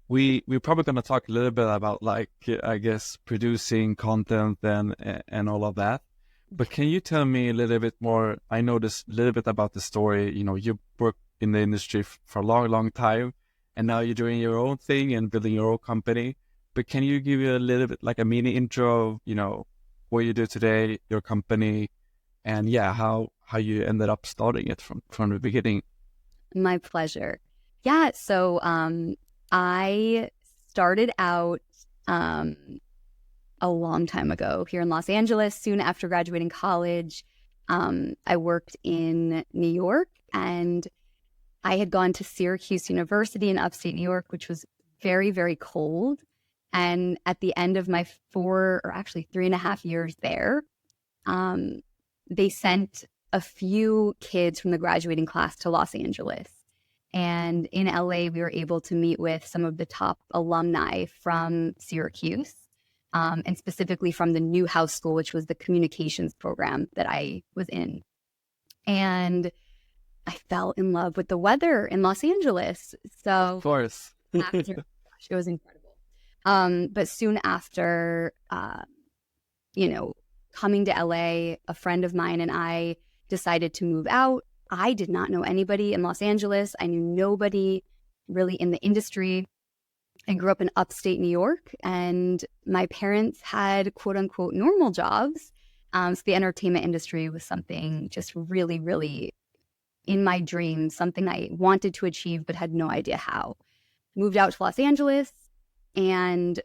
we're probably going to talk a little bit about like I guess producing content and all of that. But can you tell me a little bit more? I know this a little bit about the story. You know, you worked in the industry for a long, long time, and now you're doing your own thing and building your own company. But can you give you a little bit like a mini intro of, you know, what you do today, your company, and yeah, how you ended up starting it from the beginning? My pleasure. Yeah, so I started out um, a long time ago here in Los Angeles. Soon after graduating college, I worked in New York, and I had gone to Syracuse University in upstate New York, which was very, very cold. And at the end of my 3.5 years there, um, they sent a few kids from the graduating class to Los Angeles. And in LA, we were able to meet with some of the top alumni from Syracuse, and specifically from the Newhouse School, which was the communications program that I was in. And I fell in love with the weather in Los Angeles. Of So course. after, gosh, it was incredible. But soon after, you know, coming to LA, a friend of mine and I decided to move out. I did not know anybody in Los Angeles. I knew nobody really in the industry. I grew up in upstate New York, and my parents had quote unquote normal jobs. So the entertainment industry was something just really, really in my dreams, something I wanted to achieve but had no idea how. Moved out to Los Angeles, and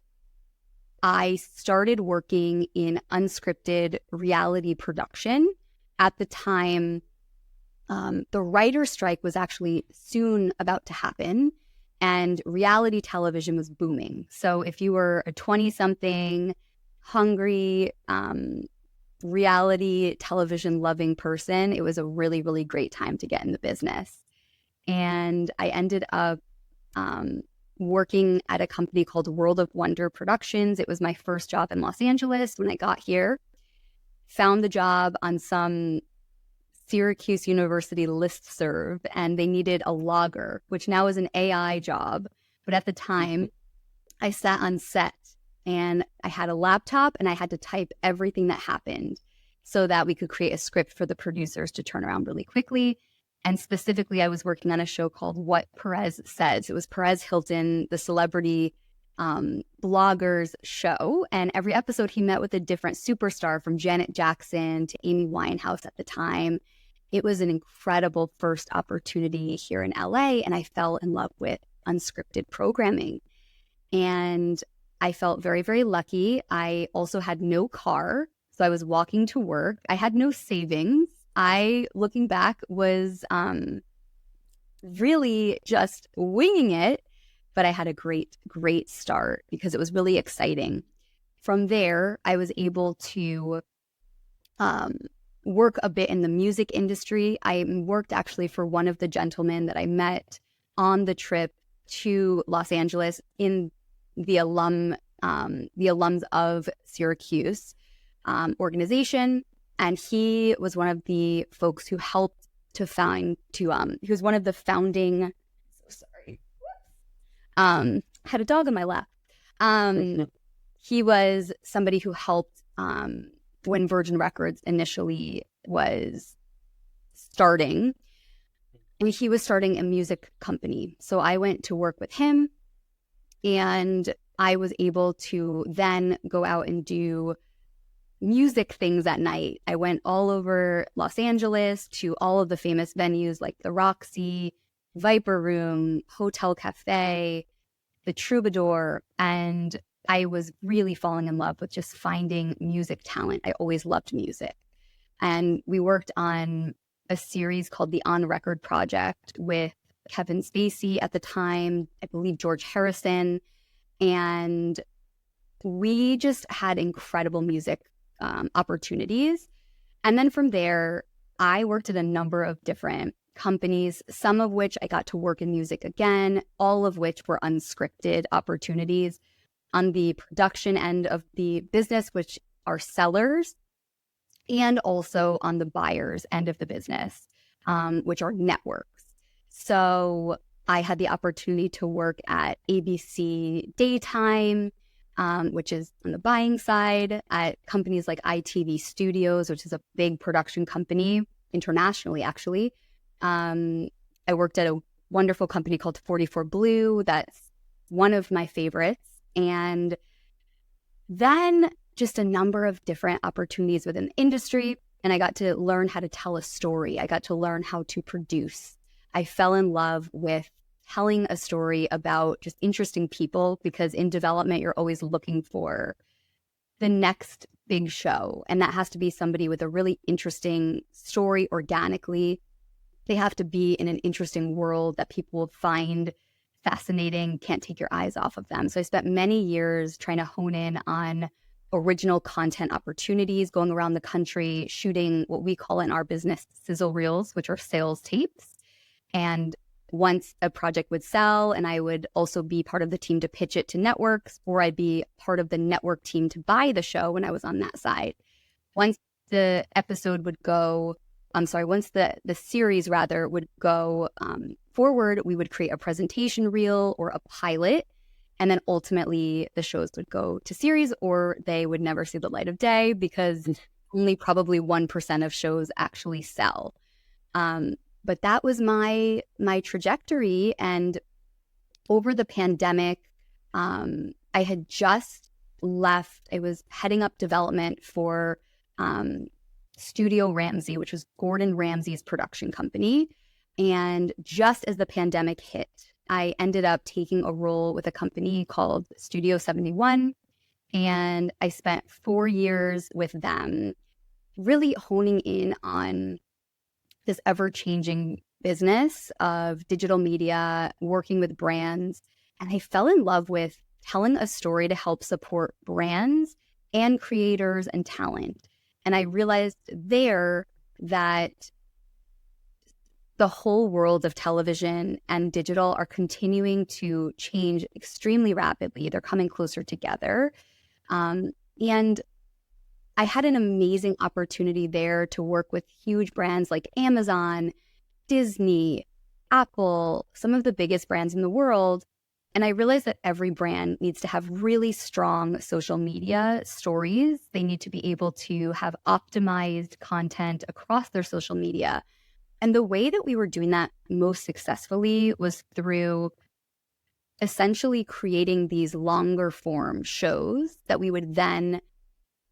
I started working in unscripted reality production. At the time, the writer's strike was actually soon about to happen, and reality television was booming. So if you were a 20-something, hungry, reality television loving person, it was a really, really great time to get in the business. And I ended up working at a company called World of Wonder Productions. It was my first job in Los Angeles when I got here. Found the job on some Syracuse University listserv, and they needed a logger, which now is an AI job. But at the time, I sat on set and I had a laptop and I had to type everything that happened so that we could create a script for the producers to turn around really quickly. And specifically, I was working on a show called What Perez Says. It was Perez Hilton, the celebrity bloggers show. And every episode, he met with a different superstar, from Janet Jackson to Amy Winehouse at the time. It was an incredible first opportunity here in LA, and I fell in love with unscripted programming. And I felt very, very lucky. I also had no car, so I was walking to work. I had no savings. I, looking back, was really just winging it, but I had a great, great start because it was really exciting. From there, I was able to work a bit in the music industry. I worked actually for one of the gentlemen that I met on the trip to Los Angeles in the alums of Syracuse organization. And he was one of the folks who helped to he was one of the founding, so sorry, had a dog on my lap. He was somebody who helped when Virgin Records initially was starting, and he was starting a music company. So I went to work with him, and I was able to then go out and do music things at night. I went all over Los Angeles to all of the famous venues like the Roxy, Viper Room, Hotel Cafe, the Troubadour, and I was really falling in love with just finding music talent. I always loved music. And we worked on a series called the On Record Project with Kevin Spacey at the time, I believe George Harrison, and we just had incredible music opportunities. And then from there, I worked at a number of different companies, some of which I got to work in music again, all of which were unscripted opportunities on the production end of the business, which are sellers, and also on the buyers end of the business, which are networks. So I had the opportunity to work at ABC Daytime, which is on the buying side, at companies like ITV Studios, which is a big production company internationally, actually. I worked at a wonderful company called 44 Blue. That's one of my favorites. And then just a number of different opportunities within the industry. And I got to learn how to tell a story. I got to learn how to produce. I fell in love with telling a story about just interesting people, because in development, you're always looking for the next big show. And that has to be somebody with a really interesting story organically. They have to be in an interesting world that people will find fascinating, can't take your eyes off of them. So I spent many years trying to hone in on original content opportunities, going around the country, shooting what we call in our business sizzle reels, which are sales tapes. And once a project would sell, and I would also be part of the team to pitch it to networks, or I'd be part of the network team to buy the show when I was on that side. Once the episode would go, once the series rather would go forward, we would create a presentation reel or a pilot. And then ultimately the shows would go to series, or they would never see the light of day, because only probably 1% of shows actually sell. But that was my trajectory. And over the pandemic, I had just left. I was heading up development for Studio Ramsey, which was Gordon Ramsay's production company. And just as the pandemic hit, I ended up taking a role with a company called Studio 71. And I spent 4 years with them, really honing in on this ever-changing business of digital media, working with brands. And I fell in love with telling a story to help support brands and creators and talent. And I realized there that the whole world of television and digital are continuing to change extremely rapidly. They're coming closer together. And I had an amazing opportunity there to work with huge brands like Amazon, Disney, Apple, some of the biggest brands in the world. And I realized that every brand needs to have really strong social media stories. They need to be able to have optimized content across their social media. And the way that we were doing that most successfully was through essentially creating these longer form shows that we would then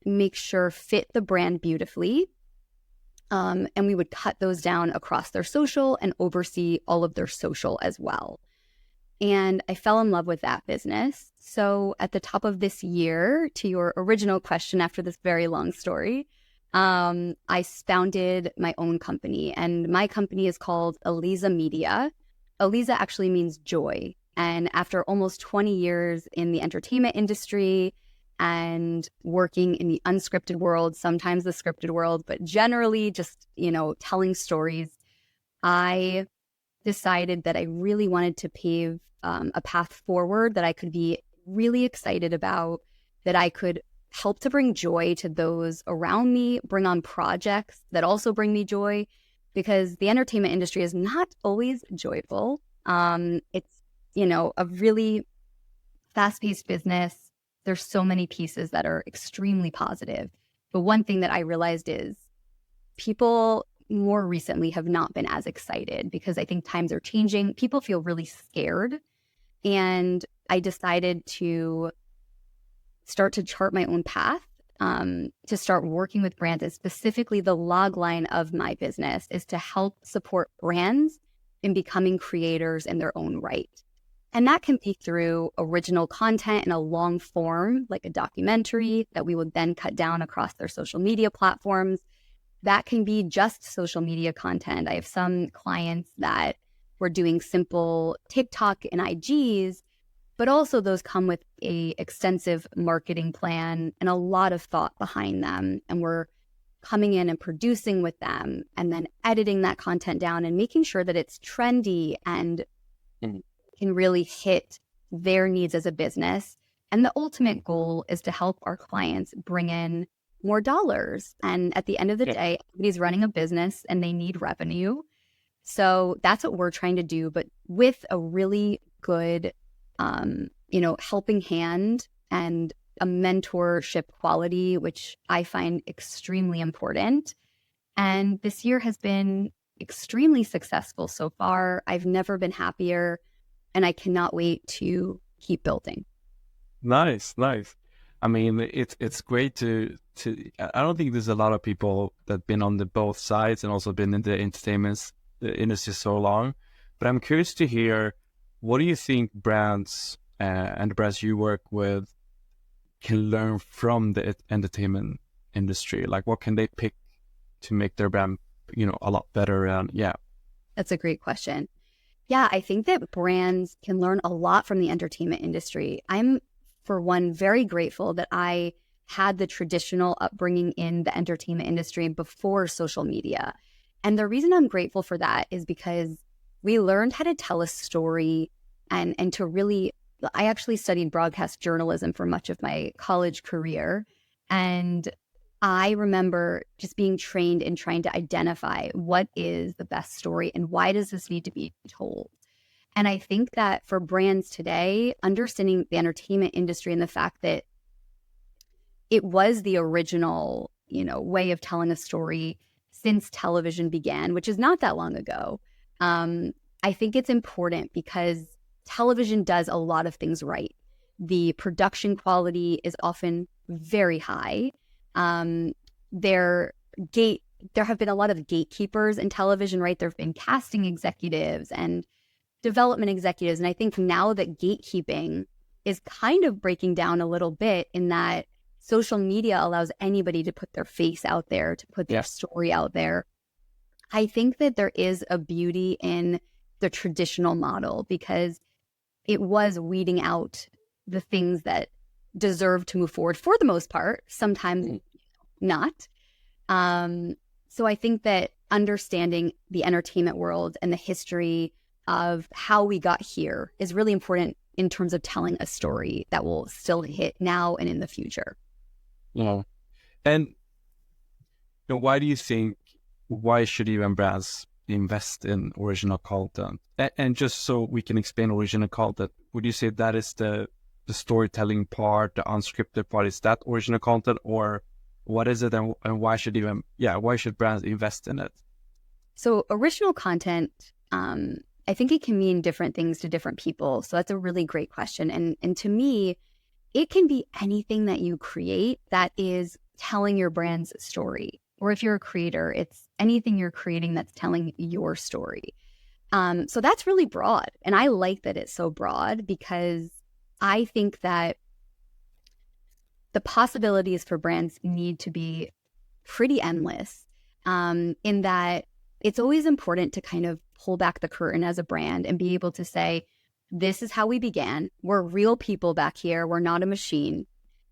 make sure fit the brand beautifully. And we would cut those down across their social and oversee all of their social as well. And I fell in love with that business. So at the top of this year, to your original question after this very long story, I founded my own company, and my company is called Aliza Media. Aliza actually means joy. And after almost 20 years in the entertainment industry and working in the unscripted world, sometimes the scripted world, but generally just, telling stories, I decided that I really wanted to pave a path forward that I could be really excited about, that I could help to bring joy to those around me, bring on projects that also bring me joy, because the entertainment industry is not always joyful. It's, a really fast-paced business. There's so many pieces that are extremely positive. But one thing that I realized is people more recently have not been as excited, because I think times are changing. People feel really scared. And I decided to start to chart my own path, to start working with brands. And specifically, the log line of my business is to help support brands in becoming creators in their own right. And that can be through original content in a long form, like a documentary that we would then cut down across their social media platforms. That can be just social media content. I have some clients that were doing simple TikTok and IGs, but also those come with a extensive marketing plan and a lot of thought behind them. And we're coming in and producing with them and then editing that content down and making sure that it's trendy and can really hit their needs as a business. And the ultimate goal is to help our clients bring in more dollars. And at the end of the day, everybody's running a business and they need revenue. So that's what we're trying to do, but with a really good, helping hand and a mentorship quality, which I find extremely important. And this year has been extremely successful so far. I've never been happier, and I cannot wait to keep building. Nice, nice. I mean, it's great to. I don't think there's a lot of people that been on the both sides and also been in the entertainment industry so long. But I'm curious to hear, what do you think brands and the brands you work with can learn from the entertainment industry? Like, what can they pick to make their brand, a lot better? And yeah, That's a great question. Yeah, I think that brands can learn a lot from the entertainment industry. I'm, for one, very grateful that I had the traditional upbringing in the entertainment industry before social media. And the reason I'm grateful for that is because we learned how to tell a story and to really, I actually studied broadcast journalism for much of my college career. And I remember just being trained in trying to identify what is the best story and why does this need to be told. And I think that for brands today, understanding the entertainment industry and the fact that it was the original, way of telling a story since television began, which is not that long ago. I think it's important because television does a lot of things right. The production quality is often very high. There have been a lot of gatekeepers in television, right? There have been casting executives and development executives. And I think now that gatekeeping is kind of breaking down a little bit, in that social media allows anybody to put their face out there, to put their story out there. I think that there is a beauty in the traditional model because it was weeding out the things that deserve to move forward for the most part, sometimes not. So I think that understanding the entertainment world and the history of how we got here is really important in terms of telling a story that will still hit now and in the future. Yeah. And why do you think, why should even brands invest in original content? And just so we can explain original content, would you say that is the storytelling part, the unscripted part, is that original content, or what is it, and why should brands invest in it? So original content, I think it can mean different things to different people. So that's a really great question. And to me, it can be anything that you create that is telling your brand's story. Or if you're a creator, it's anything you're creating that's telling your story. So that's really broad. And I like that it's so broad because I think that the possibilities for brands need to be pretty endless, in that it's always important to kind of pull back the curtain as a brand and be able to say, this is how we began. We're real people back here. We're not a machine.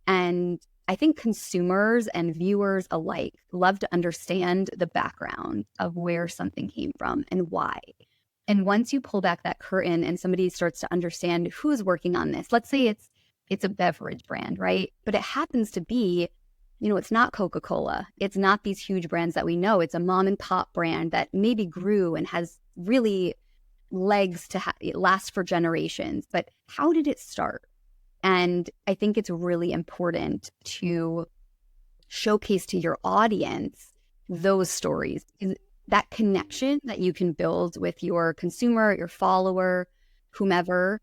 And I think consumers and viewers alike love to understand the background of where something came from and why. And once you pull back that curtain and somebody starts to understand who's working on this, let's say it's a beverage brand, right? But it happens to be, it's not Coca-Cola. It's not these huge brands that we know. It's a mom and pop brand that maybe grew and has really legs to last for generations. But how did it start? And I think it's really important to showcase to your audience those stories. That connection that you can build with your consumer, your follower, whomever,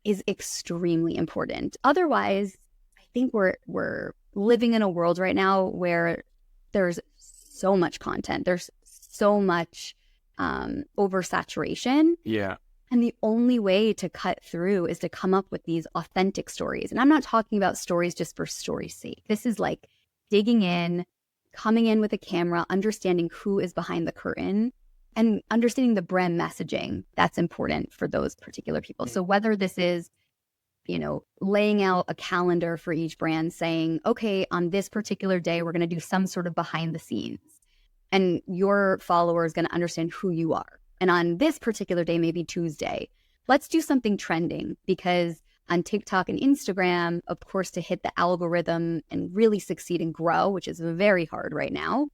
is extremely important. Otherwise, I think we're living in a world right now where there's so much content. There's so much oversaturation. Yeah. And the only way to cut through is to come up with these authentic stories. And I'm not talking about stories just for story's sake. This is like digging in, coming in with a camera, understanding who is behind the curtain, and understanding the brand messaging that's important for those particular people. So whether this is, laying out a calendar for each brand saying, okay, on this particular day, we're going to do some sort of behind the scenes, and your follower is going to understand who you are. And on this particular day, maybe Tuesday, let's do something trending, because on TikTok and Instagram, of course, to hit the algorithm and really succeed and grow, which is very hard right now,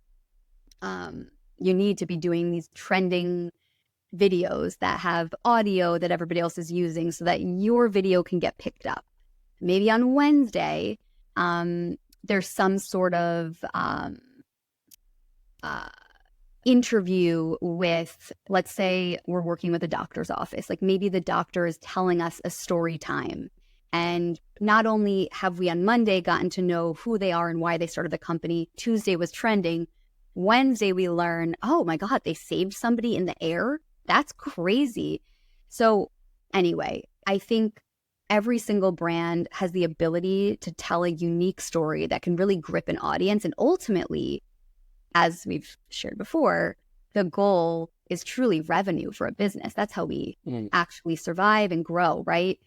you need to be doing these trending videos that have audio that everybody else is using so that your video can get picked up. Maybe on Wednesday, there's some sort of interview with, let's say we're working with a doctor's office. Like maybe the doctor is telling us a story time. And not only have we on Monday gotten to know who they are and why they started the company, Tuesday was trending. Wednesday, we learn, oh my God, they saved somebody in the air. That's crazy. So anyway, I think every single brand has the ability to tell a unique story that can really grip an audience. And ultimately, as we've shared before, the goal is truly revenue for a business. That's how we actually survive and grow, right?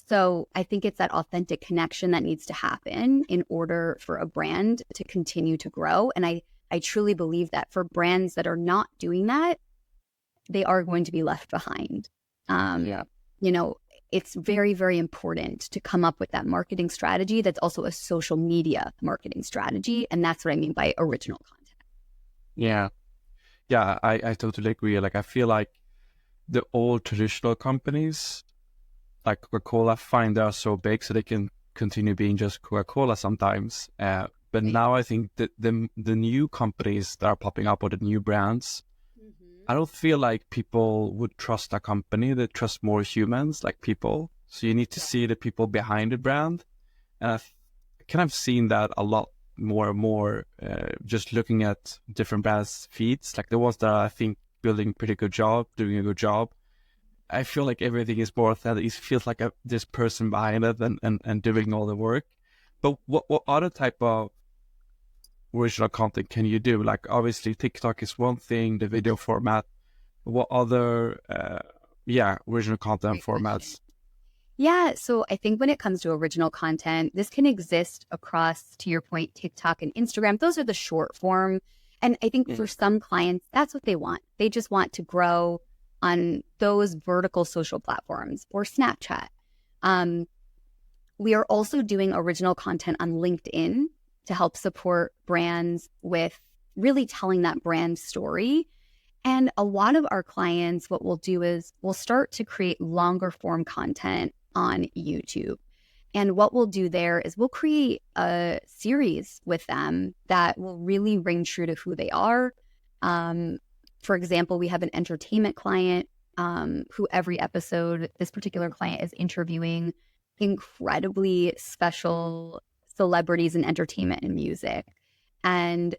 So I think it's that authentic connection that needs to happen in order for a brand to continue to grow. And I truly believe that for brands that are not doing that, they are going to be left behind. You know, it's very, very important to come up with that marketing strategy that's also a social media marketing strategy. And that's what I mean by original content. Yeah. Yeah, I totally agree. Like, I feel like the old traditional companies, like Coca-Cola, find they are so big so they can continue being just Coca-Cola sometimes. But now I think that the new companies that are popping up, or the new brands, I don't feel like people would trust a company. They trust more humans, like people. So you need to see the people behind the brand. And I've kind of seen that a lot more and more, just looking at different brands' feeds, like the ones that are, I think, building pretty good job, doing a good job. I feel like everything is more authentic. It feels like this person behind it and doing all the work. But what other type of original content can you do? Like, obviously TikTok is one thing, the video format. What other original content formats? Yeah, so I think when it comes to original content, this can exist across, to your point, TikTok and Instagram. Those are the short form. And I think for some clients, that's what they want. They just want to grow on those vertical social platforms or Snapchat. We are also doing original content on LinkedIn to help support brands with really telling that brand story. And a lot of our clients, what we'll do is we'll start to create longer form content on YouTube. And what we'll do there is we'll create a series with them that will really ring true to who they are. For example, we have an entertainment client who every episode, this particular client is interviewing incredibly special celebrities in entertainment and music. And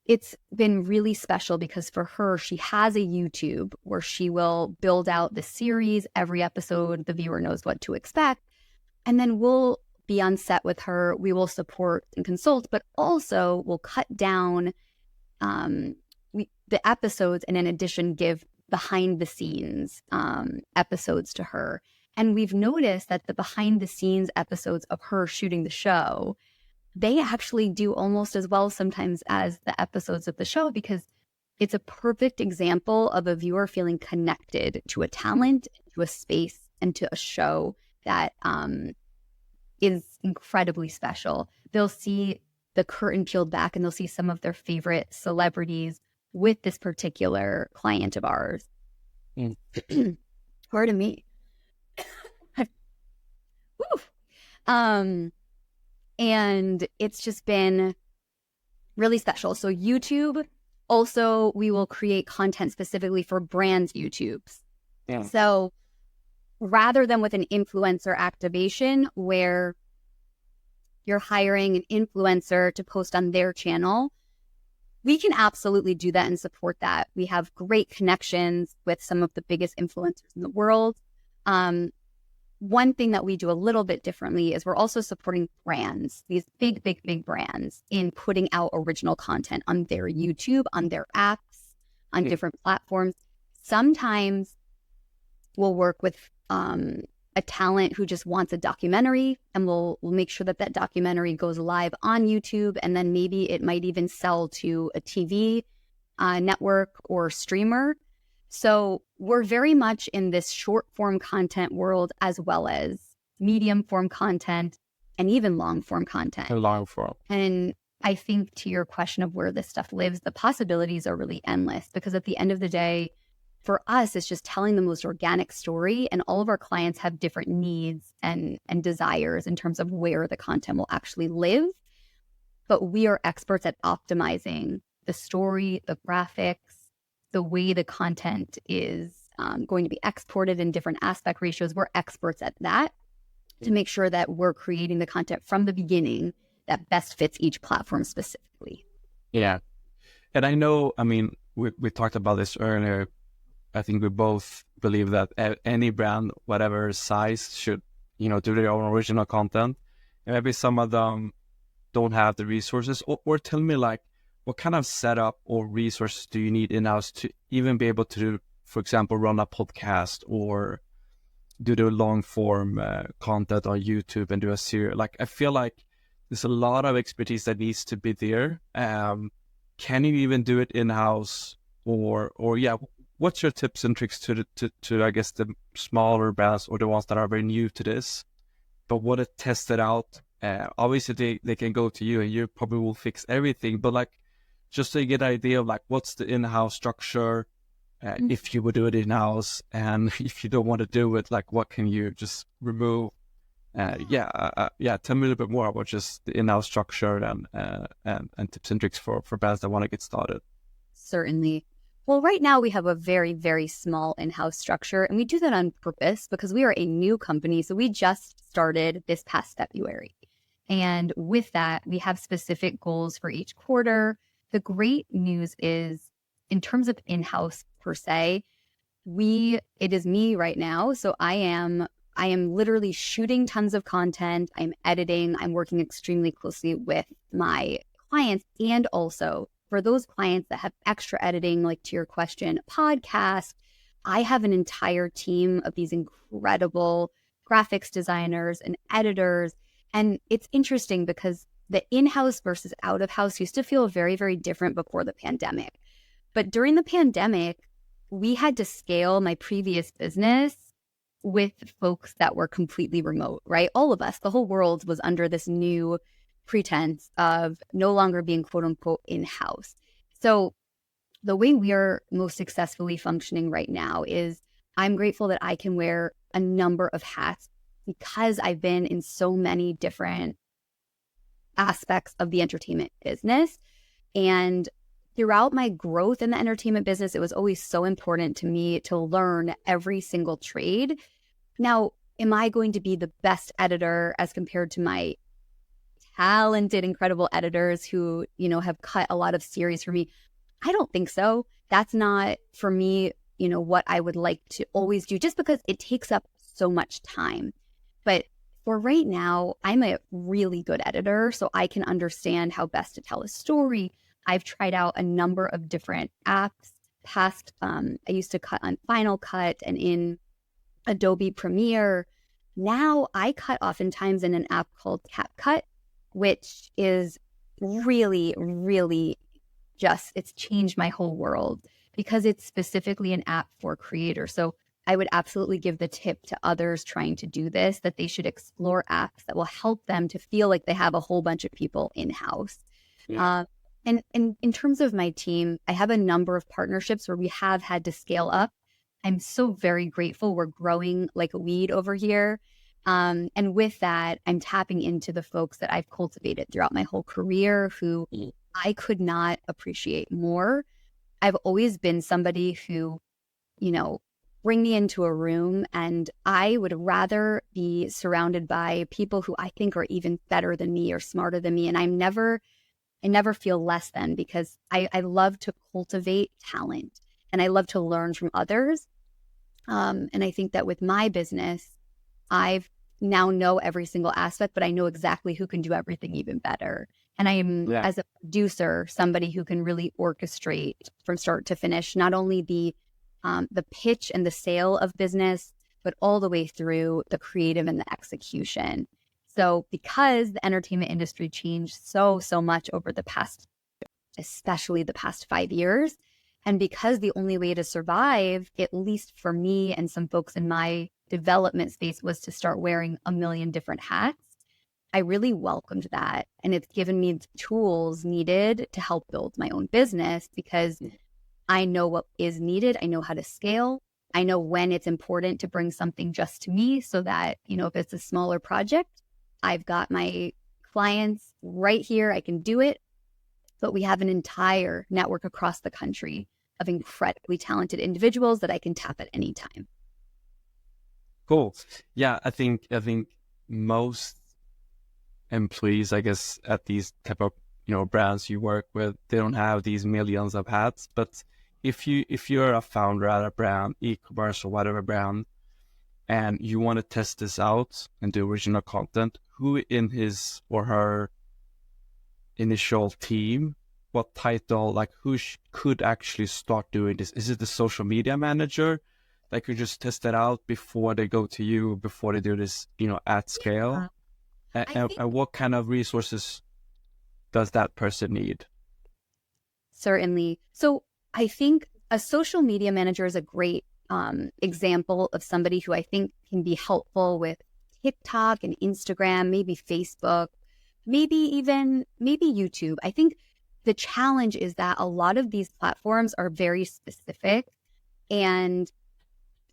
it's been really special because for her, she has a YouTube where she will build out the series. Every episode, the viewer knows what to expect. And then we'll be on set with her. We will support and consult, but also we'll cut down the episodes and in addition give behind the scenes episodes to her. And we've noticed that the behind the scenes episodes of her shooting the show, they actually do almost as well sometimes as the episodes of the show, because it's a perfect example of a viewer feeling connected to a talent, to a space, and to a show that is incredibly special. They'll see the curtain peeled back and they'll see some of their favorite celebrities with this particular client of ours. Pardon me. And it's just been really special. So YouTube, also, we will create content specifically for brands' YouTubes. Yeah. So rather than with an influencer activation where you're hiring an influencer to post on their channel, we can absolutely do that and support that. We have great connections with some of the biggest influencers in the world. One thing that we do a little bit differently is we're also supporting brands, these big, big, big brands, in putting out original content on their YouTube, on their apps, on different platforms. Sometimes we'll work with a talent who just wants a documentary, and we'll make sure that that documentary goes live on YouTube, and then maybe it might even sell to a TV network or streamer. So we're very much in this short form content world, as well as medium form content and even long form content. Long form. And I think to your question of where this stuff lives, the possibilities are really endless, because at the end of the day, for us, it's just telling the most organic story, and all of our clients have different needs and desires in terms of where the content will actually live. But we are experts at optimizing the story, the graphics, the way the content is going to be exported in different aspect ratios. We're experts at that to make sure that we're creating the content from the beginning that best fits each platform specifically. Yeah. And I know, I mean, we talked about this earlier. I think we both believe that any brand, whatever size, should, do their own original content. And maybe some of them don't have the resources, or tell me, like, what kind of setup or resources do you need in-house to even be able to, for example, run a podcast or do the long form content on YouTube and do a series? Like, I feel like there's a lot of expertise that needs to be there. Can you even do it in-house, or yeah, what's your tips and tricks to I guess the smaller brands or the ones that are very new to this but want to test it out? Obviously they can go to you and you probably will fix everything, but like, just to get an idea of like, what's the in-house structure, if you would do it in-house, and if you don't want to do it, like, what can you just remove? Tell me a little bit more about just the in-house structure and tips and tricks for brands that want to get started. Certainly. Well, right now we have a very, very small in-house structure, and we do that on purpose because we are a new company. So we just started this past February. And with that, we have specific goals for each quarter. The great news is, in terms of in-house per se, it is me right now. So I am literally shooting tons of content. I'm editing. I'm working extremely closely with my clients, and also for those clients that have extra editing, like to your question, podcast, I have an entire team of these incredible graphics designers and editors. And it's interesting because the in-house versus out-of-house used to feel very, very different before the pandemic. But during the pandemic, we had to scale my previous business with folks that were completely remote, right? All of us, the whole world was under this new pretense of no longer being quote unquote in-house. So the way we are most successfully functioning right now is I'm grateful that I can wear a number of hats because I've been in so many different aspects of the entertainment business. And throughout my growth in the entertainment business, it was always so important to me to learn every single trade. Now, am I going to be the best editor as compared to my talented, incredible editors who, have cut a lot of series for me? I don't think so. That's not, for me, what I would like to always do, just because it takes up so much time. But for right now, I'm a really good editor, so I can understand how best to tell a story. I've tried out a number of different apps. I used to cut on Final Cut and in Adobe Premiere. Now I cut oftentimes in an app called CapCut, which is really, really it's changed my whole world because it's specifically an app for creators. So I would absolutely give the tip to others trying to do this, that they should explore apps that will help them to feel like they have a whole bunch of people in-house. Yeah. And in terms of my team, I have a number of partnerships where we have had to scale up. I'm so very grateful. We're growing like a weed over here. And with that, I'm tapping into the folks that I've cultivated throughout my whole career who I could not appreciate more. I've always been somebody who, bring me into a room and I would rather be surrounded by people who I think are even better than me or smarter than me. And I never feel less than, because I love to cultivate talent and I love to learn from others. And I think that with my business, I've now know every single aspect, but I know exactly who can do everything even better. And I am, as a producer, somebody who can really orchestrate from start to finish, not only the pitch and the sale of business, but all the way through the creative and the execution. So because the entertainment industry changed so much over the past, especially the past 5 years, and because the only way to survive, at least for me and some folks in my development space, was to start wearing a million different hats, I really welcomed that. And it's given me the tools needed to help build my own business because I know what is needed. I know how to scale. I know when it's important to bring something just to me so that, if it's a smaller project, I've got my clients right here. I can do it. But we have an entire network across the country of incredibly talented individuals that I can tap at any time. Cool. Yeah, I think most employees, I guess, at these type of brands you work with, they don't have these millions of hats. But if you're a founder at a brand, e-commerce or whatever brand, and you want to test this out and do original content, who in his or her initial team, what title, like who could actually start doing this? Is it the social media manager that could just test it out before they go to you, before they do this, at scale? And what kind of resources does that person need? Certainly. So I think a social media manager is a great example of somebody who I think can be helpful with TikTok and Instagram, maybe Facebook, maybe YouTube. I think the challenge is that a lot of these platforms are very specific. And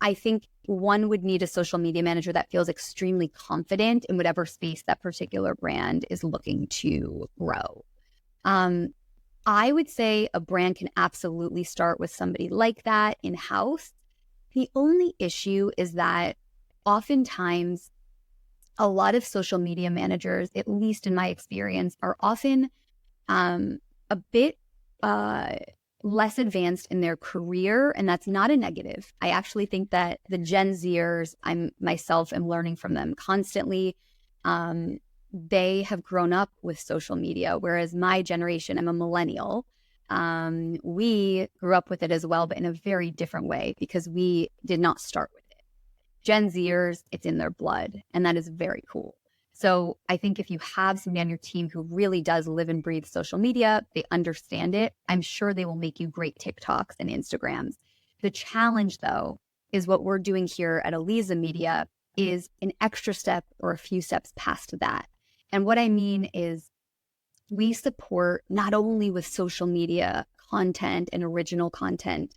I think one would need a social media manager that feels extremely confident in whatever space that particular brand is looking to grow. I would say a brand can absolutely start with somebody like that in-house. The only issue is that oftentimes a lot of social media managers, at least in my experience, are often a bit less advanced in their career, and that's not a negative. I actually think that the Gen Zers, I myself am learning from them constantly. They have grown up with social media, whereas my generation, I'm a millennial. We grew up with it as well, but in a very different way because we did not start with it. Gen Zers, it's in their blood, and that is very cool. So I think if you have somebody on your team who really does live and breathe social media, they understand it, I'm sure they will make you great TikToks and Instagrams. The challenge, though, is what we're doing here at Aliza Media is an extra step or a few steps past that. And what I mean is we support not only with social media content and original content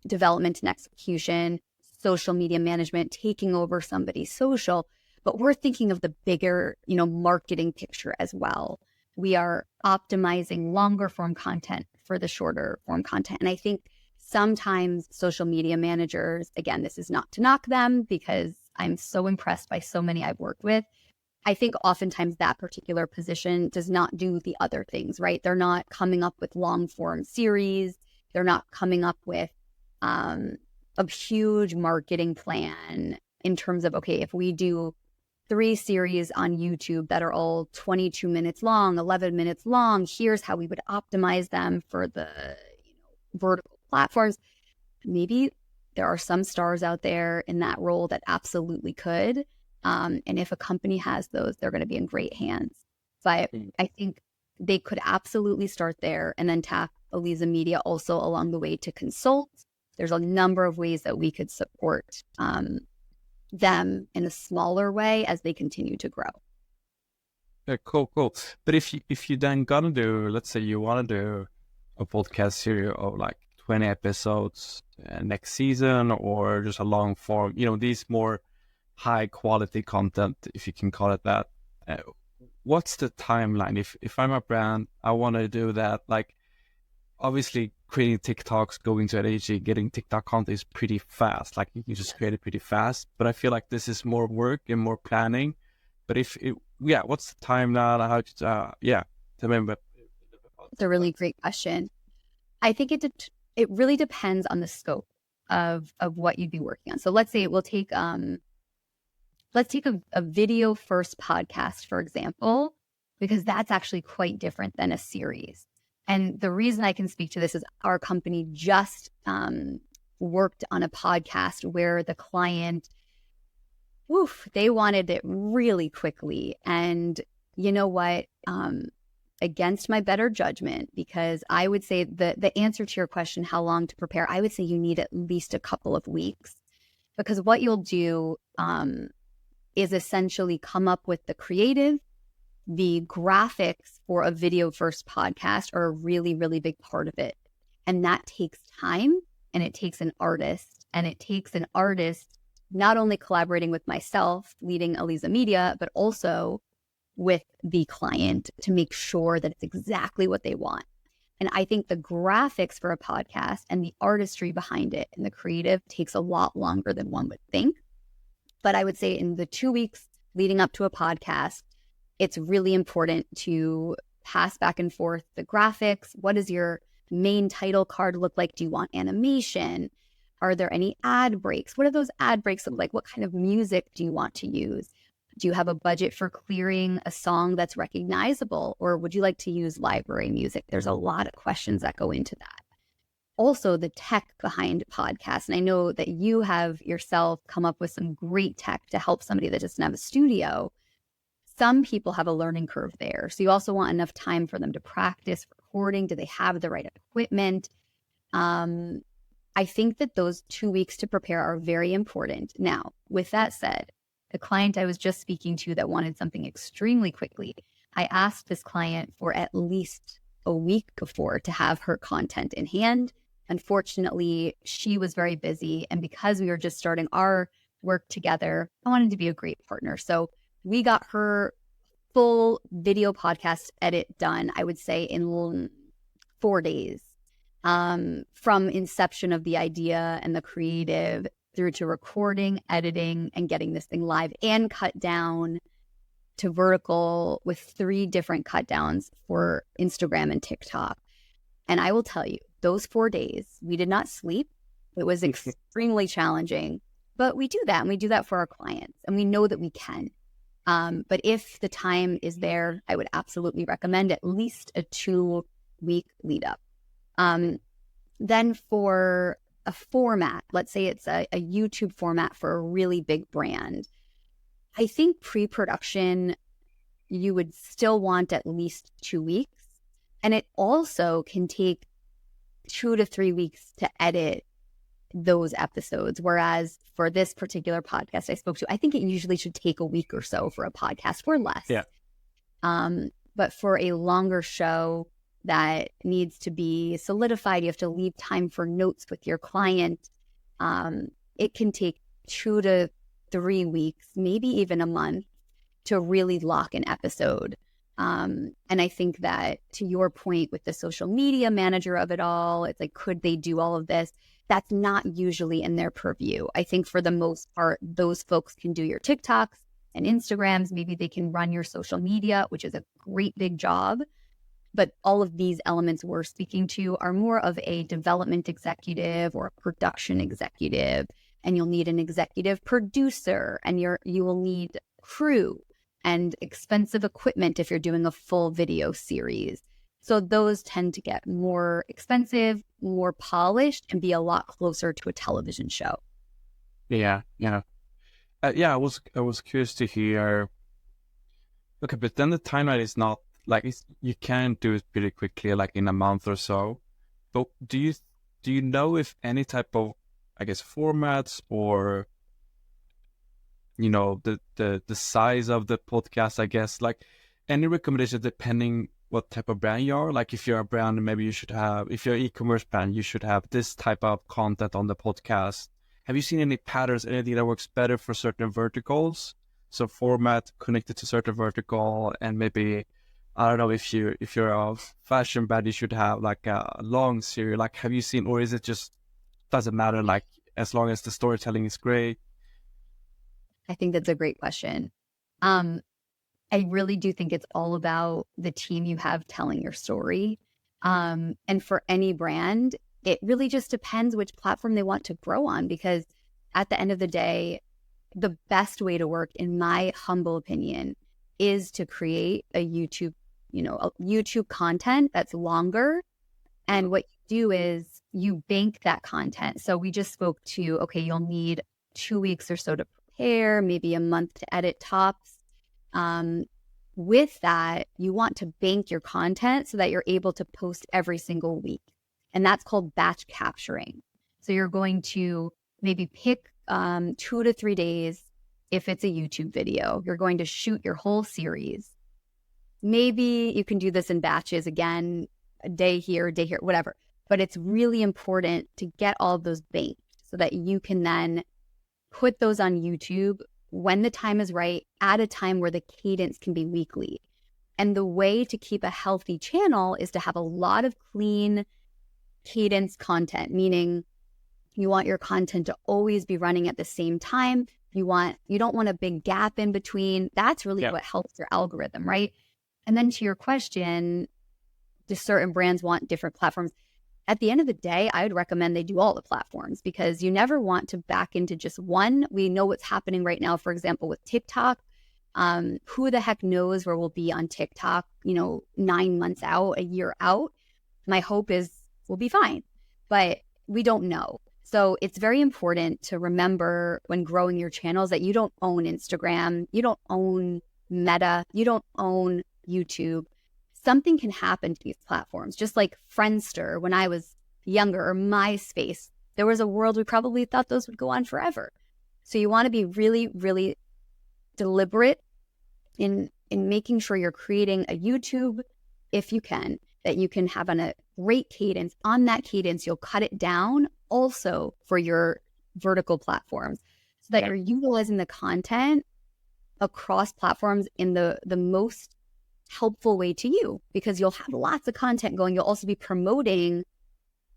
development and execution, social media management, taking over somebody's social, but we're thinking of the bigger, marketing picture as well. We are optimizing longer form content for the shorter form content. And I think sometimes social media managers, again, this is not to knock them because I'm so impressed by so many I've worked with. I think oftentimes that particular position does not do the other things, right? They're not coming up with long form series. They're not coming up with a huge marketing plan in terms of, okay, if we do 3 series on YouTube that are all 22 minutes long, 11 minutes long, here's how we would optimize them for the vertical platforms. Maybe there are some stars out there in that role that absolutely could. And if a company has those, they're going to be in great hands. But I think they could absolutely start there and then tap Aliza Media also along the way to consult. There's a number of ways that we could support them in a smaller way as they continue to grow. Yeah, cool. But if you then gonna do, let's say you want to do a podcast series of like 20 episodes next season, or just a long form, these more high quality content, if you can call it that. What's the timeline? If I'm a brand, I want to do that. Like, obviously, creating TikToks, going to an agency, getting TikTok content is pretty fast. Like, you can just create it pretty fast. But I feel like this is more work and more planning. But what's the timeline? How to, tell me about. It's a really great question. I think it really depends on the scope of what you'd be working on. So let's say we'll take a video first podcast, for example, because that's actually quite different than a series. And the reason I can speak to this is our company just worked on a podcast where the client, they wanted it really quickly. And you know what? Against my better judgment, because I would say the answer to your question, how long to prepare, I would say you need at least a couple of weeks. Because what you'll do is essentially come up with the creative. The graphics for a video first podcast are a really, really big part of it. And that takes time, and it takes an artist, and it takes an artist not only collaborating with myself, leading Aliza Media, but also with the client to make sure that it's exactly what they want. And I think the graphics for a podcast and the artistry behind it and the creative takes a lot longer than one would think. But I would say in the 2 weeks leading up to a podcast, it's really important to pass back and forth the graphics. What does your main title card look like? Do you want animation? Are there any ad breaks? What do those ad breaks look like? What kind of music do you want to use? Do you have a budget for clearing a song that's recognizable? Or would you like to use library music? There's a lot of questions that go into that. Also, the tech behind podcasts. And I know that you have yourself come up with some great tech to help somebody that doesn't have a studio. Some people have a learning curve there. So you also want enough time for them to practice recording. Do they have the right equipment? I think that those 2 weeks to prepare are very important. Now, with that said, the client I was just speaking to that wanted something extremely quickly, I asked this client for at least a week before to have her content in hand. Unfortunately, she was very busy. And because we were just starting our work together, I wanted to be a great partner. So we got her full video podcast edit done, I would say, in 4 days. From inception of the idea and the creative through to recording, editing, and getting this thing live and cut down to vertical with 3 different cut downs for Instagram and TikTok. And I will tell you, those 4 days, we did not sleep. It was extremely challenging, but we do that, and we do that for our clients, and we know that we can. But if the time is there, I would absolutely recommend at least a 2-week lead up. Then for a format, let's say it's a YouTube format for a really big brand, I think pre-production, you would still want at least 2 weeks. And it also can take 2 to 3 weeks to edit those episodes. Whereas for this particular podcast I spoke to, I think it usually should take a week or so for a podcast or less. Yeah. But for a longer show that needs to be solidified, you have to leave time for notes with your client. It can take 2 to 3 weeks, maybe even a month, to really lock an episode. And I think that, to your point with the social media manager of it all, it's like, could they do all of this? That's not usually in their purview. I think for the most part, those folks can do your TikToks and Instagrams. Maybe they can run your social media, which is a great big job. But all of these elements we're speaking to are more of a development executive or a production executive. And you'll need an executive producer, and you will need crew and expensive equipment if you're doing a full video series. So those tend to get more expensive, more polished, and be a lot closer to a television show. Yeah. I was curious to hear. Okay, but then the timeline is not like you can do it pretty quickly, like in a month or so. But do you know if any type of, I guess, formats or the size of the podcast, I guess, like any recommendations depending what type of brand you are? Like if you're a brand, maybe you should have, if you're an e-commerce brand, you should have this type of content on the podcast. Have you seen any patterns, anything that works better for certain verticals? So format connected to certain vertical, and maybe, I don't know, if you're a fashion brand, you should have like a long series. Like, have you seen, or is it just doesn't matter, like as long as the storytelling is great? I think that's a great question. I really do think it's all about the team you have telling your story. And for any brand, it really just depends which platform they want to grow on, because at the end of the day, the best way to work, in my humble opinion, is to create a YouTube content that's longer. And what you do is you bank that content. So we just spoke to, okay, you'll need 2 weeks or so to prepare, maybe a month to edit tops. With that, you want to bank your content so that you're able to post every single week. And that's called batch capturing. So you're going to maybe pick 2 to 3 days if it's a YouTube video, you're going to shoot your whole series. Maybe you can do this in batches, again, a day here, whatever. But it's really important to get all of those banked so that you can then put those on YouTube when the time is right, at a time where the cadence can be weekly. And the way to keep a healthy channel is to have a lot of clean cadence content, meaning you want your content to always be running at the same time. You don't want a big gap in between. That's really what helps your algorithm, right? And then to your question, do certain brands want different platforms? At the end of the day, I would recommend they do all the platforms, because you never want to back into just one. We know what's happening right now, for example, with TikTok. Who the heck knows where we'll be on TikTok, 9 months out, a year out. My hope is we'll be fine, but we don't know. So it's very important to remember when growing your channels that you don't own Instagram, you don't own Meta, you don't own YouTube. Something can happen to these platforms, just like Friendster when I was younger, or MySpace. There was a world we probably thought those would go on forever. So you want to be really, really deliberate in making sure you're creating a YouTube, if you can, that you can have on a great cadence. On that cadence, you'll cut it down also for your vertical platforms, so that you're utilizing the content across platforms in the most helpful way to you, because you'll have lots of content going. You'll also be promoting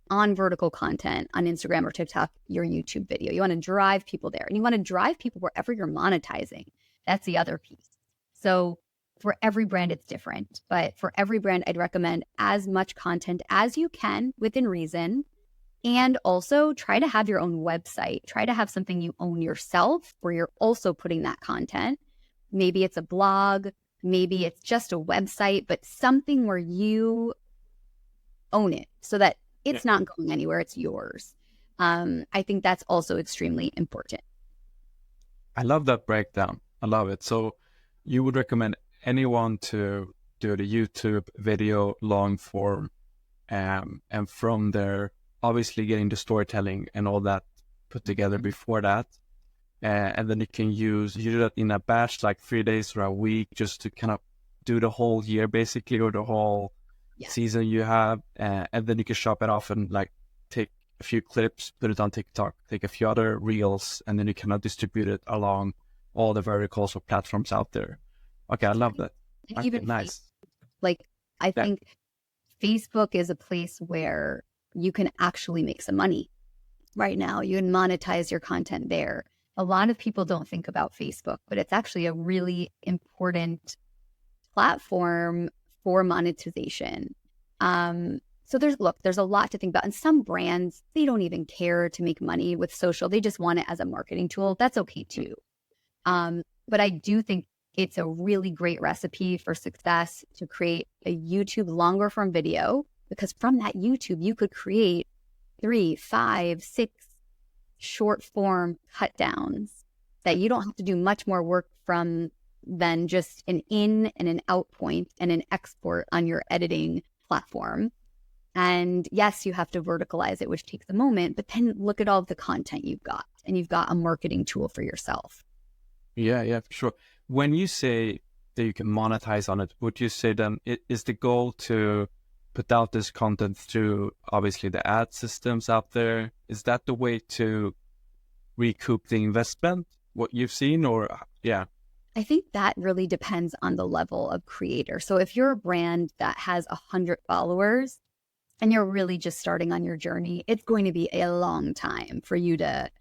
on vertical content on Instagram or TikTok, your YouTube video. You want to drive people there, and you want to drive people wherever you're monetizing. That's the other piece. So for every brand, it's different, but for every brand, I'd recommend as much content as you can within reason. And also try to have your own website. Try to have something you own yourself where you're also putting that content. Maybe it's a blog, maybe it's just a website, but something where you own it so that it's not going anywhere. It's yours. I think that's also extremely important. I love that breakdown. I love it. So you would recommend anyone to do the YouTube video long form, and from there, obviously getting the storytelling and all that put together before that. And then you do that in a batch, like 3 days or a week, just to kind of do the whole year basically, or the whole season you have. And then you can shop it off and like take a few clips, put it on TikTok, take a few other reels, and then you kind of distribute it along all the verticals or platforms out there. Okay, I love that. Okay, Even nice. I think Facebook is a place where you can actually make some money right now. You can monetize your content there. A lot of people don't think about Facebook, but it's actually a really important platform for monetization. So there's a lot to think about. And some brands, they don't even care to make money with social. They just want it as a marketing tool. That's okay too. But I do think it's a really great recipe for success to create a YouTube longer form video, because from that YouTube, you could create 3, 5, 6 short form cut downs that you don't have to do much more work from than just an in and an out point and an export on your editing platform. And yes, you have to verticalize it, which takes a moment, but then look at all of the content you've got, and you've got a marketing tool for yourself. Yeah, for sure. When you say that you can monetize on it, would you say then is the goal to put out this content through obviously the ad systems out there? Is that the way to recoup the investment, what you've seen, or I think that really depends on the level of creator. So if you're a brand that has 100 followers and you're really just starting on your journey, it's going to be a long time for you to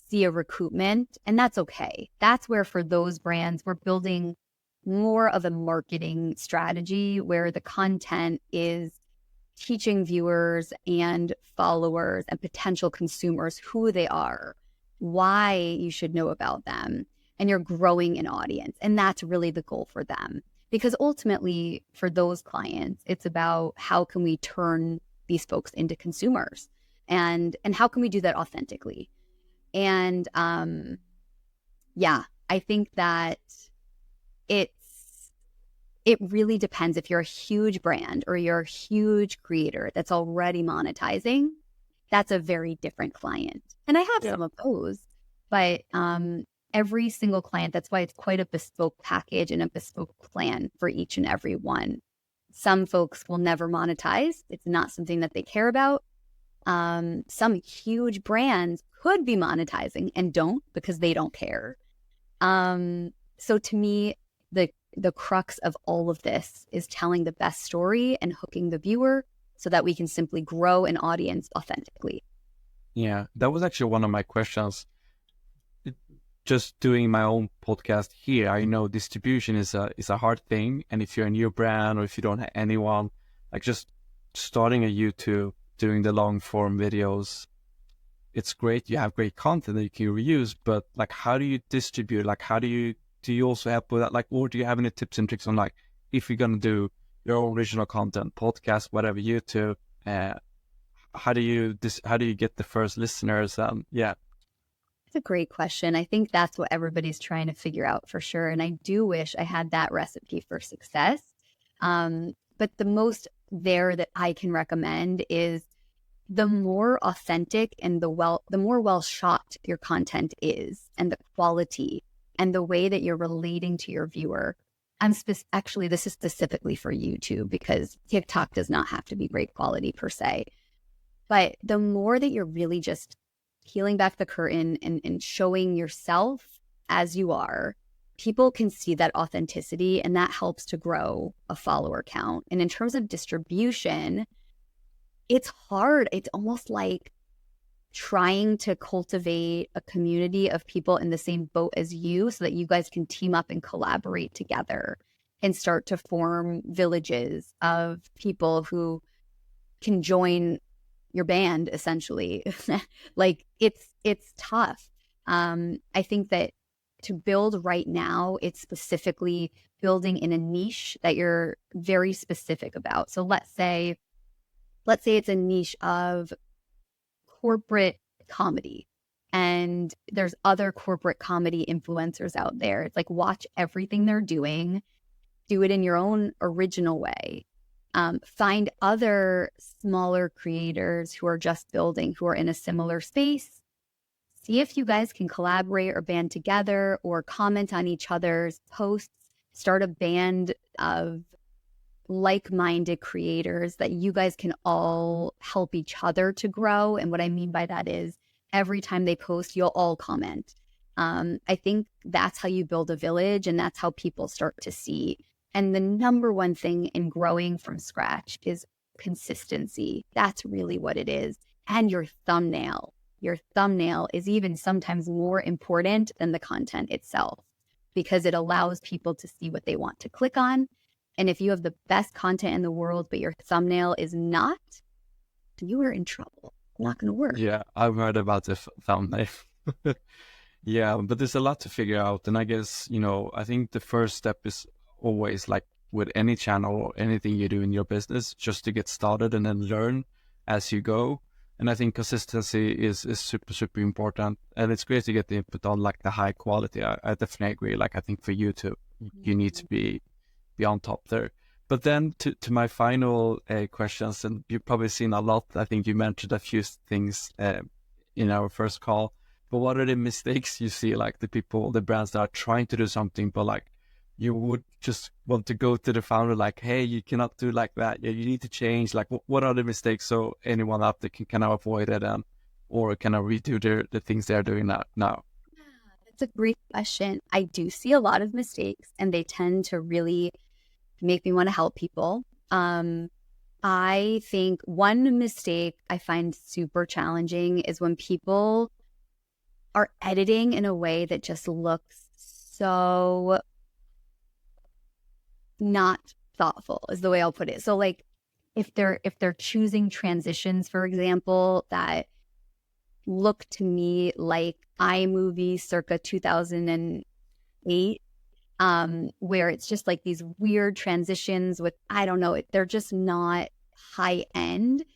see a recoupment, and that's okay. That's where for those brands, we're building more of a marketing strategy where the content is teaching viewers and followers and potential consumers who they are, why you should know about them, and you're growing an audience. And that's really the goal for them. Because ultimately, for those clients, it's about how can we turn these folks into consumers, and how can we do that authentically? And I think that it really depends. If you're a huge brand or you're a huge creator that's already monetizing, that's a very different client. And I have some of those, but every single client. That's why it's quite a bespoke package and a bespoke plan for each and every one. Some folks will never monetize. It's not something that they care about. Some huge brands could be monetizing and don't because they don't care. So to me, the crux of all of this is telling the best story and hooking the viewer so that we can simply grow an audience authentically. Yeah, that was actually one of my questions. Just doing my own podcast here, I know distribution is a hard thing, and if you're a new brand or if you don't have anyone, like just starting a YouTube, doing the long form videos, it's great. You have great content that you can reuse, but like, how do you distribute? Like, do you also help with that? Like, or do you have any tips and tricks on like, if you're gonna do your own original content, podcast, whatever, YouTube, how do you get the first listeners? Yeah. It's a great question. I think that's what everybody's trying to figure out for sure. And I do wish I had that recipe for success. But the most there that I can recommend is the more authentic and the more well shot your content is, and the quality and the way that you're relating to your viewer. Actually, this is specifically for YouTube because TikTok does not have to be great quality per se. But the more that you're really just peeling back the curtain and showing yourself as you are, people can see that authenticity, and that helps to grow a follower count. And in terms of distribution, it's hard. It's almost like trying to cultivate a community of people in the same boat as you so that you guys can team up and collaborate together and start to form villages of people who can join your band, essentially. Like it's tough. I think that to build right now, it's specifically building in a niche that you're very specific about. So let's say it's a niche of corporate comedy, and there's other corporate comedy influencers out there. It's like, watch everything they're doing, do it in your own original way. Find other smaller creators who are just building, who are in a similar space. See if you guys can collaborate or band together or comment on each other's posts. Start a band of like-minded creators that you guys can all help each other to grow. And what I mean by that is every time they post, you'll all comment. I think that's how you build a village, and that's how people start to see. And the number one thing in growing from scratch is consistency. That's really what it is. And your thumbnail. Your thumbnail is even sometimes more important than the content itself, because it allows people to see what they want to click on. And if you have the best content in the world, but your thumbnail is not, you are in trouble. It's not going to work. Yeah, I've heard about the thumbnail. Yeah, but there's a lot to figure out. And I guess, I think the first step is always, like with any channel or anything you do in your business, just to get started and then learn as you go. And I think consistency is super, super important. And it's great to get the input on like the high quality. I definitely agree. Like, I think for YouTube, you need to be on top there. But then to my final questions, and you've probably seen a lot. I think you mentioned a few things in our first call. But what are the mistakes you see, like the brands that are trying to do something, but like you would just want to go to the founder like, hey, you cannot do like that. Yeah, you need to change. Like, what are the mistakes so anyone out there can kind of avoid it or kind of redo the things they're doing now? That's a great question. I do see a lot of mistakes, and they tend to really make me want to help people. I think one mistake I find super challenging is when people are editing in a way that just looks so not thoughtful, is the way I'll put it. So like if they're choosing transitions, for example, that look to me like iMovie circa 2008, where it's just like these weird transitions with, I don't know, they're just not high end.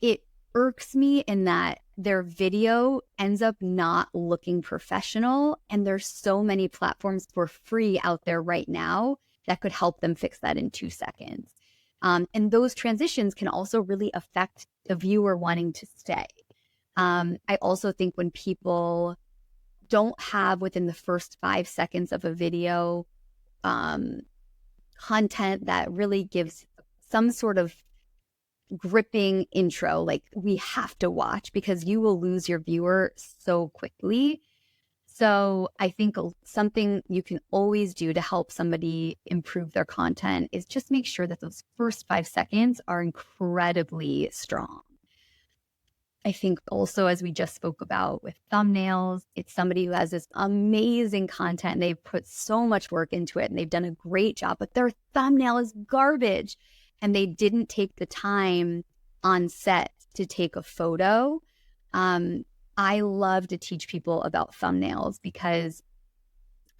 It irks me in that their video ends up not looking professional, and there's so many platforms for free out there right now that could help them fix that in 2 seconds. And those transitions can also really affect the viewer wanting to stay. I also think when people don't have within the first 5 seconds of a video content that really gives some sort of gripping intro, like we have to watch, because you will lose your viewer so quickly. So I think something you can always do to help somebody improve their content is just make sure that those first 5 seconds are incredibly strong. I think also, as we just spoke about with thumbnails, it's somebody who has this amazing content and they've put so much work into it and they've done a great job, but their thumbnail is garbage and they didn't take the time on set to take a photo. I love to teach people about thumbnails because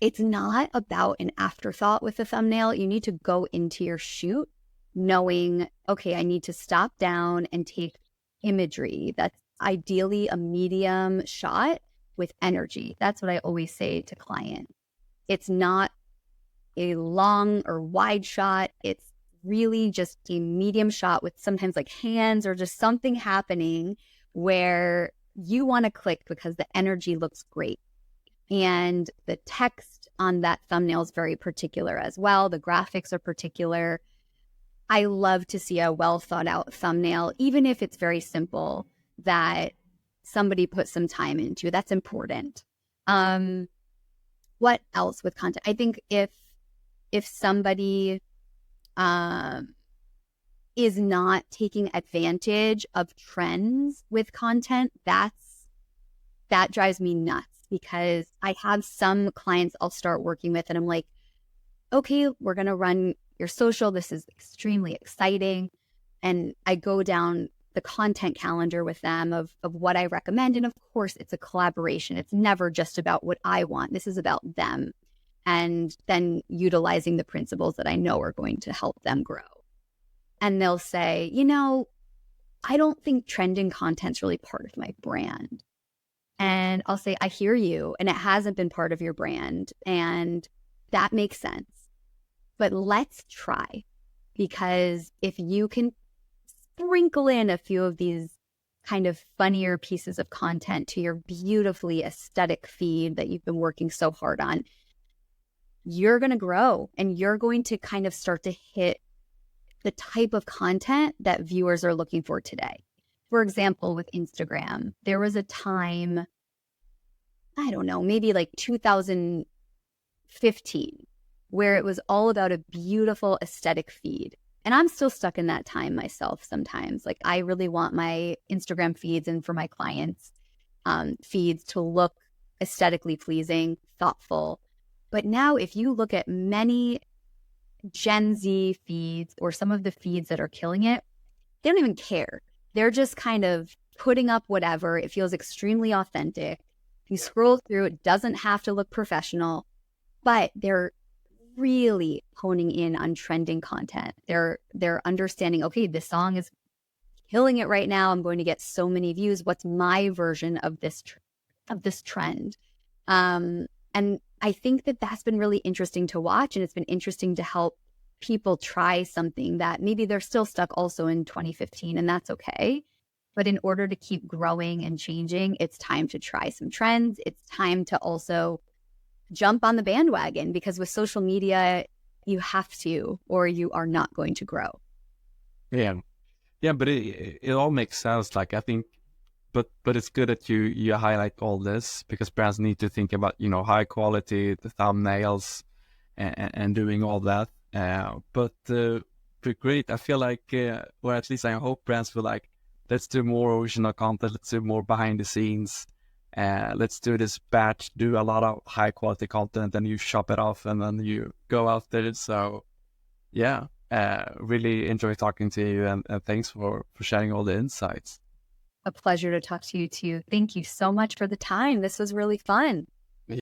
it's not about an afterthought with the thumbnail. You need to go into your shoot knowing, okay, I need to stop down and take imagery that's ideally a medium shot with energy. That's what I always say to clients. It's not a long or wide shot. It's really just a medium shot with sometimes like hands or just something happening where you want to click because the energy looks great. And the text on that thumbnail is very particular as well. The graphics are particular. I love to see a well thought out thumbnail, even if it's very simple, that somebody put some time into. That's important. What else with content? I think if somebody is not taking advantage of trends with content, that drives me nuts, because I have some clients I'll start working with and I'm like, okay, we're going to run your social. This is extremely exciting. And I go down the content calendar with them of what I recommend. And of course, it's a collaboration. It's never just about what I want. This is about them. And then utilizing the principles that I know are going to help them grow. And they'll say, I don't think trending content's really part of my brand. And I'll say, I hear you. And it hasn't been part of your brand. And that makes sense. But let's try, because if you can sprinkle in a few of these kind of funnier pieces of content to your beautifully aesthetic feed that you've been working so hard on, you're going to grow and you're going to kind of start to hit the type of content that viewers are looking for today. For example, with Instagram, there was a time, I don't know, maybe like 2015, where it was all about a beautiful aesthetic feed. And I'm still stuck in that time myself sometimes. Like, I really want my Instagram feeds and for my clients' feeds to look aesthetically pleasing, thoughtful. But now if you look at many Gen Z feeds or some of the feeds that are killing it, they don't even care. They're just kind of putting up whatever. It feels extremely authentic. You scroll through, it doesn't have to look professional, but they're really honing in on trending content. They're understanding, okay, this song is killing it right now. I'm going to get so many views. What's my version of this trend? And I think that that's been really interesting to watch, and it's been interesting to help people try something that maybe they're still stuck also in 2015, and that's okay. But in order to keep growing and changing, it's time to try some trends. It's time to also jump on the bandwagon, because with social media, you have to, or you are not going to grow. Yeah, but it all makes sense. Like, I think, but it's good that you highlight all this, because brands need to think about high quality, the thumbnails, and doing all that. But great. I feel like, or at least I hope brands feel like, let's do more original content. Let's do more behind the scenes. Let's do this batch, do a lot of high quality content, and you shop it off and then you go out there. So yeah, really enjoy talking to you, and thanks for sharing all the insights. A pleasure to talk to you too. Thank you so much for the time. This was really fun.